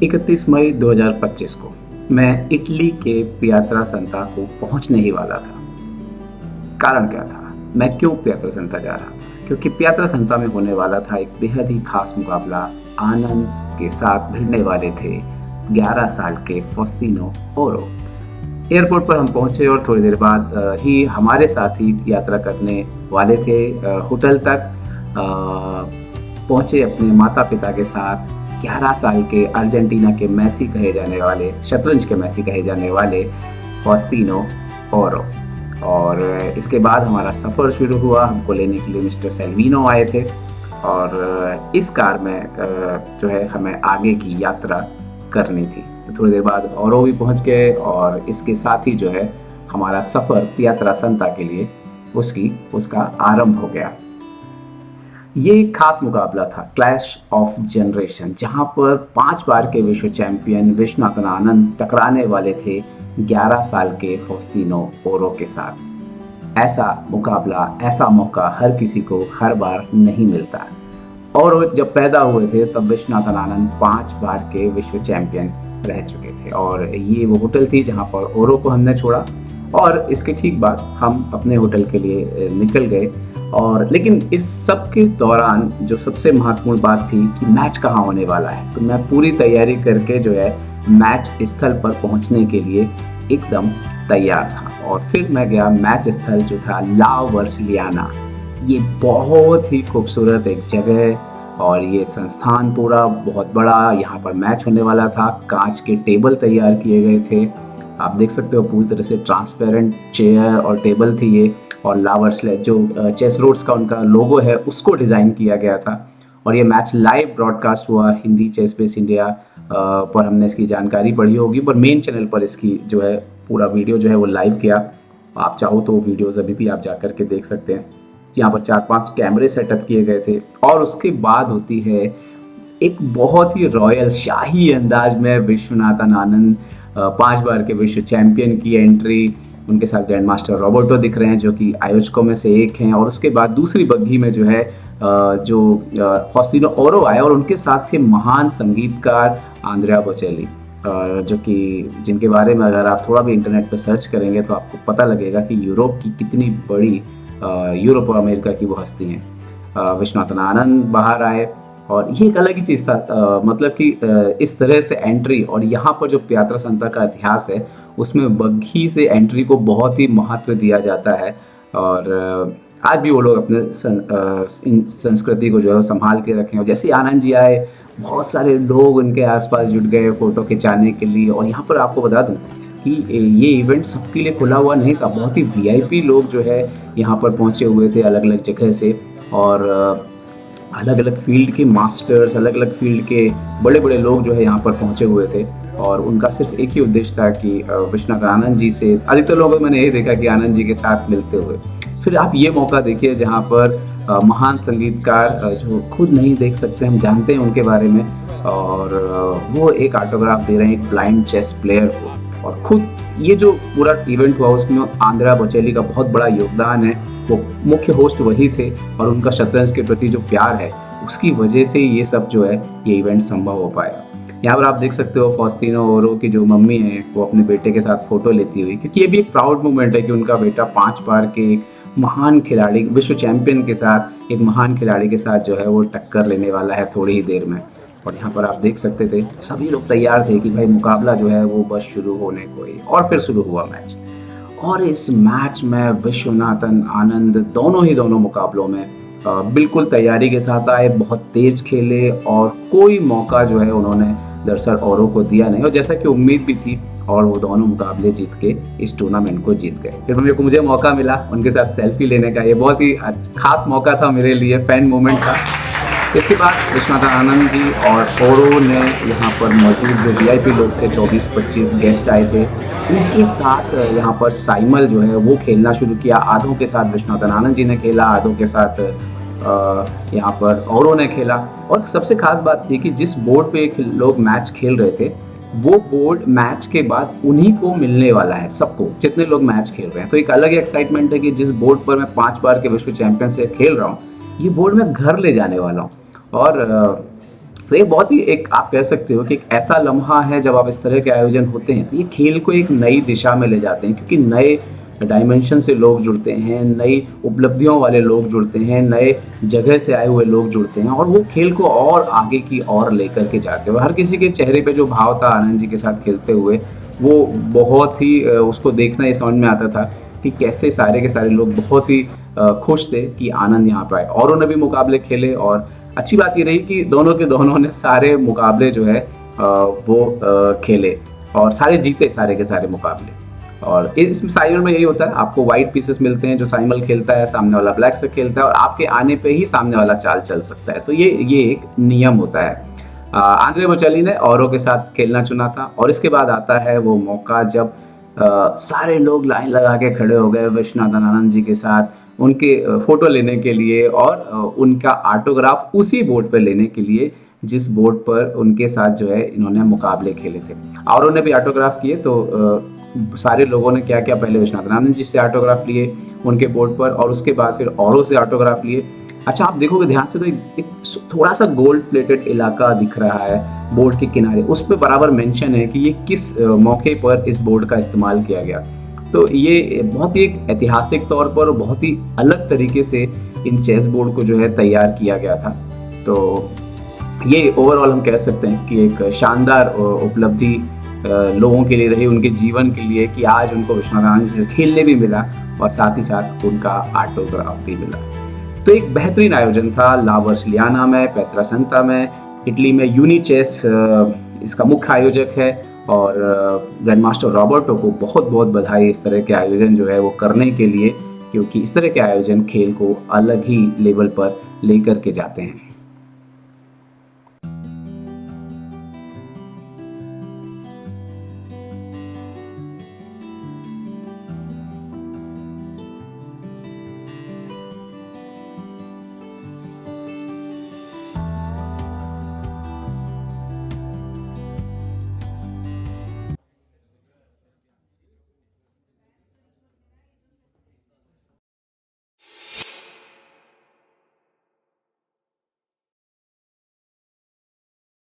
31 मई 2025 को मैं इटली के पियात्रा संता को पहुंचने ही वाला था। कारण क्या था, मैं क्यों पियात्रा संता जा रहा था? क्योंकि पियात्रा संता में होने वाला था एक बेहद ही खास मुकाबला। आनंद के साथ भिड़ने वाले थे 11 साल के फॉस्तीनो ओरो। एयरपोर्ट पर हम पहुंचे और थोड़ी देर बाद ही हमारे साथ ही यात्रा करने वाले थे। होटल तक पहुंचे अपने माता पिता के साथ 11 साल के अर्जेंटीना के मेसी कहे जाने वाले, शतरंज के मेसी कहे जाने वाले फॉस्तीनो ओरो। और इसके बाद हमारा सफ़र शुरू हुआ। हमको लेने के लिए मिस्टर सेल्विनो आए थे और इस कार में जो है हमें आगे की यात्रा करनी थी। थोड़ी देर बाद ओरो भी पहुंच गए और इसके साथ ही जो है हमारा सफ़र पियात्रा संता के लिए उसका आरंभ हो गया। ये एक खास मुकाबला था, क्लैश ऑफ जनरेशन, जहां पर 5 बार के विश्व चैंपियन विश्वनाथन आनंद टकराने वाले थे 11 साल के फॉस्तीनो ओरो के साथ। ऐसा मुकाबला, ऐसा मौका हर किसी को हर बार नहीं मिलता। और जब पैदा हुए थे तब विश्वनाथन आनंद 5 बार के विश्व चैंपियन रह चुके थे। और ये वो होटल थी जहाँ पर ओरो को हमने छोड़ा और इसके ठीक बाद हम अपने होटल के लिए निकल गए। और लेकिन इस सब के दौरान जो सबसे महत्वपूर्ण बात थी कि मैच कहाँ होने वाला है, तो मैं पूरी तैयारी करके जो है मैच स्थल पर पहुँचने के लिए एकदम तैयार था। और फिर मैं गया। मैच स्थल जो था ला वर्सिलियाना, ये बहुत ही खूबसूरत एक जगह और ये संस्थान पूरा बहुत बड़ा, यहाँ पर मैच होने वाला था। कांच के टेबल तैयार किए गए थे, आप देख सकते हो पूरी तरह से ट्रांसपेरेंट चेयर और टेबल थी ये। और ला वर्सिलियाना जो चेस रोड्स का उनका लोगो है उसको डिज़ाइन किया गया था। और ये मैच लाइव ब्रॉडकास्ट हुआ हिंदी चेस बेस इंडिया पर, हमने इसकी जानकारी पढ़ी होगी, पर मेन चैनल पर इसकी जो है पूरा वीडियो जो है वो लाइव किया। आप चाहो तो वीडियोज़ अभी भी आप जा कर के देख सकते हैं। यहाँ पर 4-5 कैमरे सेटअप किए गए थे। और उसके बाद होती है एक बहुत ही रॉयल शाही अंदाज में विश्वनाथन आनंद 5 बार के विश्व चैंपियन की एंट्री। उनके साथ ग्रैंड मास्टर रॉबर्टो दिख रहे हैं जो कि आयोजकों में से एक हैं। और उसके बाद दूसरी बग्घी में जो है जो फॉस्तीनो ओरो आए और उनके साथ थे महान संगीतकार आंद्रेआ बोचेली, जो कि जिनके बारे में अगर आप थोड़ा भी इंटरनेट पर सर्च करेंगे तो आपको पता लगेगा कि यूरोप की कितनी बड़ी यूरोप और अमेरिका की वो हस्ती हैं। विश्वनाथन आनंद बाहर आए और ये एक अलग ही चीज़ था। मतलब कि इस तरह से एंट्री, और यहाँ पर जो पियात्रा संता का इतिहास है उसमें बग्घी से एंट्री को बहुत ही महत्व दिया जाता है। और आज भी वो लोग अपने इन संस्कृति को जो है संभाल के रखें। और जैसे आनंद जी आए बहुत सारे लोग उनके आसपास जुट गए फ़ोटो खिंचाने के लिए। और यहाँ पर आपको बता दूँ कि ये इवेंट सबके लिए खुला हुआ नहीं था। बहुत ही वीआईपी लोग जो है यहाँ पर पहुँचे हुए थे अलग अलग जगह से। और अलग अलग फील्ड के मास्टर्स, अलग अलग फील्ड के बड़े बड़े लोग जो है यहाँ पर पहुँचे हुए थे। और उनका सिर्फ एक ही उद्देश्य था कि विश्वनाथन आनंद जी से, अधिकतर लोगों को मैंने यही देखा कि आनंद जी के साथ मिलते हुए। फिर आप ये मौका देखिए जहाँ पर महान संगीतकार जो खुद नहीं देख सकते, हम जानते हैं उनके बारे में, और वो एक ऑटोग्राफ दे रहे हैं एक ब्लाइंड चेस प्लेयर को। और खुद ये जो पूरा इवेंट हुआ उसमें आंद्रेआ बोचेली का बहुत बड़ा योगदान है। वो मुख्य होस्ट वही थे और उनका शतरंज के प्रति जो प्यार है उसकी वजह से ये सब जो है ये इवेंट संभव हो पाया। यहाँ पर आप देख सकते हो फॉस्तीनो ओरो की जो मम्मी है वो अपने बेटे के साथ फ़ोटो लेती हुई, क्योंकि ये भी एक प्राउड मोमेंट है कि उनका बेटा 5 बार के एक महान खिलाड़ी, विश्व चैंपियन के साथ, एक महान खिलाड़ी के साथ जो है वो टक्कर लेने वाला है थोड़ी ही देर में। और यहाँ पर आप देख सकते थे सभी लोग तैयार थे कि भाई मुकाबला जो है वो बस शुरू होने को ही। और फिर शुरू हुआ मैच। और इस मैच में विश्वनाथन आनंद दोनों मुकाबलों में बिल्कुल तैयारी के साथ आए, बहुत तेज खेले और कोई मौका जो है उन्होंने दरअसल औरों को दिया नहीं। और जैसा कि उम्मीद भी थी, और वो दोनों मुकाबले जीत के इस टूर्नामेंट को जीत गए। फिर मुझे मौका मिला उनके साथ सेल्फी लेने का। ये बहुत ही खास मौका था मेरे लिए, फैन मोमेंट था। इसके बाद विश्वनाथन आनंद जी और ओरो ने यहाँ पर मौजूद जो वीआईपी लोग थे, 24-25 गेस्ट आए थे, उनके साथ यहाँ पर साइमल जो है वो खेलना शुरू किया। आधों के साथ विश्वनाथन आनंद जी ने खेला, आधों के साथ यहाँ पर ओरो ने खेला। और सबसे खास बात थी कि जिस बोर्ड पे लोग मैच खेल रहे थे वो बोर्ड मैच के बाद उन्हीं को मिलने वाला है, सबको, जितने लोग मैच खेल रहे हैं। तो एक अलग ही एक्साइटमेंट है कि जिस बोर्ड पर मैं 5 बार के विश्व चैंपियन से खेल रहा हूँ, ये बोर्ड मैं घर ले जाने वाला हूँ। और तो ये बहुत ही एक आप कह सकते हो कि एक ऐसा लम्हा है जब आप इस तरह के आयोजन होते हैं, तो ये खेल को एक नई दिशा में ले जाते हैं, क्योंकि नए डायमेंशन से लोग जुड़ते हैं, नई उपलब्धियों वाले लोग जुड़ते हैं, नए जगह से आए हुए लोग जुड़ते हैं और वो खेल को और आगे की ओर लेकर के जाते हैं। हर किसी के चेहरे पे जो भाव था आनंद जी के साथ खेलते हुए, वो बहुत ही उसको देखना ये समझ में आता था कि कैसे सारे के सारे लोग बहुत ही खुश थे कि आनंद यहाँ पे आए। औरों ने भी मुकाबले खेले और अच्छी बात ये रही कि दोनों के दोनों ने सारे मुकाबले जो है वो खेले और सारे जीते, सारे के सारे मुकाबले। और इस साइमन में यही होता है, आपको वाइट पीसेस मिलते हैं, जो साइमल खेलता है सामने वाला ब्लैक से खेलता है और आपके आने पे ही सामने वाला चाल चल सकता है। तो ये एक नियम होता है। आंद्रे बोचेली ने औरों के साथ खेलना चुना था और इसके बाद आता है वो मौका जब सारे लोग लाइन लगा के खड़े हो गए विश्वनाथन आनंद जी के साथ, उनके फोटो लेने के लिए और उनका ऑटोग्राफ उसी बोर्ड पर लेने के लिए जिस बोर्ड पर उनके साथ जो है इन्होंने मुकाबले खेले थे। और उन्होंने भी ऑटोग्राफ किए, तो सारे लोगों ने क्या किया, पहले विश्वनाथन आनंद जी से ऑटोग्राफ लिए उनके बोर्ड पर और उसके बाद फिर औरों से ऑटोग्राफ लिए। अच्छा, आप देखोगे ध्यान से तो एक थोड़ा सा गोल्ड प्लेटेड इलाका दिख रहा है बोर्ड के किनारे, उस पर बराबर मेंशन है कि ये किस मौके पर इस बोर्ड का इस्तेमाल किया गया। तो ये बहुत ही एक ऐतिहासिक तौर पर बहुत ही अलग तरीके से इन चेस बोर्ड को जो है तैयार किया गया था। तो ये ओवरऑल हम कह सकते हैं कि एक शानदार उपलब्धि लोगों के लिए रही, उनके जीवन के लिए, कि आज उनको विश्वनाथन आनंद जी से खेलने भी मिला और साथ ही साथ उनका ऑटोग्राफ भी मिला। तो एक बेहतरीन आयोजन था ला वर्सलियाना में, पेट्रासंता में, इटली में। यूनिचेस इसका मुख्य आयोजक है और ग्रैंड मास्टर रॉबर्टो को बहुत बहुत बधाई इस तरह के आयोजन जो है वो करने के लिए, क्योंकि इस तरह के आयोजन खेल को अलग ही लेवल पर लेकर के जाते हैं।